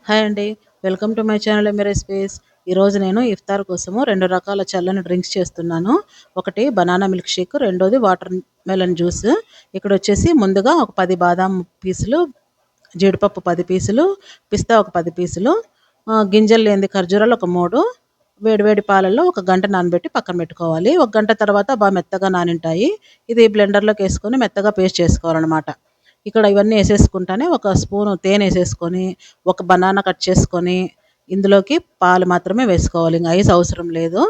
Hi అండి. Welcome to my channel MA recipes. ఈరోజు నేను ఇఫ్తార్ కోసము 2 రకాల చల్లని డ్రింక్స్ చేస్తున్నాను. ఒకటి బనానా మిల్క్ షేక్, రెండోది వాటర్ మెలన్ జ్యూస్. ఇక్కడొచ్చేసి ముందుగా ఒక 10 బాదాం పీసులు, జీడిపప్పు 10 పీసులు, పిస్తా ఒక 10 పీసులు, గింజలు లేనిది ఖర్జూరాలు ఒక 3, వేడివేడి పాలల్లో ఒక గంట నానబెట్టి పక్కన పెట్టుకోవాలి. ఒక గంట తర్వాత బాగా మెత్తగా నానింటాయి. ఇది బ్లెండర్‌లోకి ఏసుకొని మెత్తగా పేస్ట్ చేసుకోవాలనమాట. ఇక్కడ ఇవన్నీ ఏసేసుకుంటానే ఒక స్పూను తేనె ఏసేసుకొని, ఒక బనానా కట్ చేసుకొని, ఇందులోకి పాలు మాత్రమే వేసుకోవాలి. ఇంక ఐస్ అవసరం లేదు.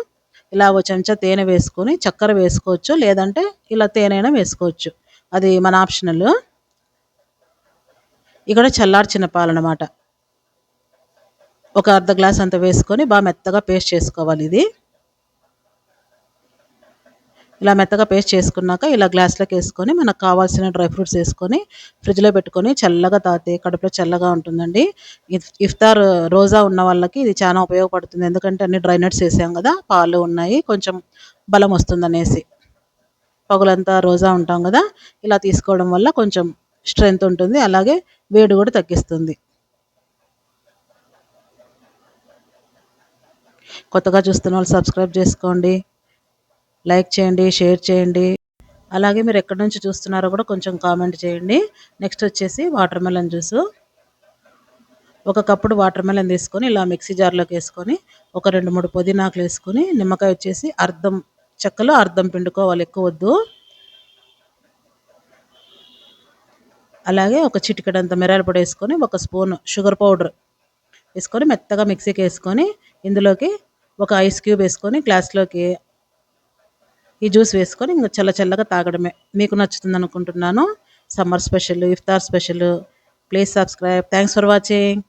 ఇలా ఓ చెంచా తేనె వేసుకొని, చక్కెర వేసుకోవచ్చు. లేదంటే ఇలా తేనె అయినా వేసుకోవచ్చు. అది మన ఆప్షనల్. ఇక్కడ చల్లార్చిన పాలనమాట. ఒక అర్ధ గ్లాస్ అంత వేసుకొని బాగా మెత్తగా పేస్ట్ చేసుకోవాలి ఇది. ఇలా మెత్తగా పేస్ట్ చేసుకున్నాక ఇలా గ్లాస్‌లోకి ఏసుకొని మనకు కావాల్సిన డ్రై ఫ్రూట్స్ ఏసుకొని ఫ్రిడ్జ్‌లో పెట్టుకొని చల్లగా తాగితే కడుపులో చల్లగా ఉంటుందండి. ఇఫ్తార్ రోజా ఉన్న వాళ్ళకి ఇది చాలా ఉపయోగపడుతుంది. ఎందుకంటే అన్ని డ్రై నట్స్ ఏసాం గదా! పాలు ఉన్నాయి. కొంచెం బలం వస్తుందనేసి. పగలంతా రోజా ఉంటాం గదా! ఇలా తీసుకోవడం వల్ల కొంచెం స్ట్రెంత్ ఉంటుంది. అలాగే వేడి గూడా తగ్గిస్తుంది. కొత్తగా చూస్తున్న వాళ్ళు సబ్స్క్రైబ్ చేసుకోండి. లైక్ చేయండి, షేర్ చేయండి. అలాగే మీరు ఎక్కడి నుంచి చూస్తున్నారో కూడా కొంచెం కామెంట్ చేయండి. నెక్స్ట్ వచ్చేసి వాటర్ మెలన్ జ్యూసు. ఒక కప్పుడు వాటర్ మెలన్ తీసుకొని ఇలా మిక్సీ జార్లోకి వేసుకొని ఒక 2, 3 పుదీనాకులు వేసుకొని నిమ్మకాయ వచ్చేసి అర్ధం చెక్కలో అర్ధం పిండుకోవాలి, ఎక్కువ వద్దు. అలాగే ఒక చిటికెడంత మిరియాల పొడి వేసుకొని ఒక స్పూన్ షుగర్ పౌడర్ వేసుకొని మెత్తగా మిక్సీకి వేసుకొని ఇందులోకి ఒక ఐస్ క్యూబ్ వేసుకొని గ్లాస్లోకి ఈ జ్యూస్ వేసుకొని ఇంక చల్లగా తాగడమే. మీకు నచ్చుతుంది అనుకుంటున్నాను. Summer special, iftar special. Please subscribe. Thanks for watching.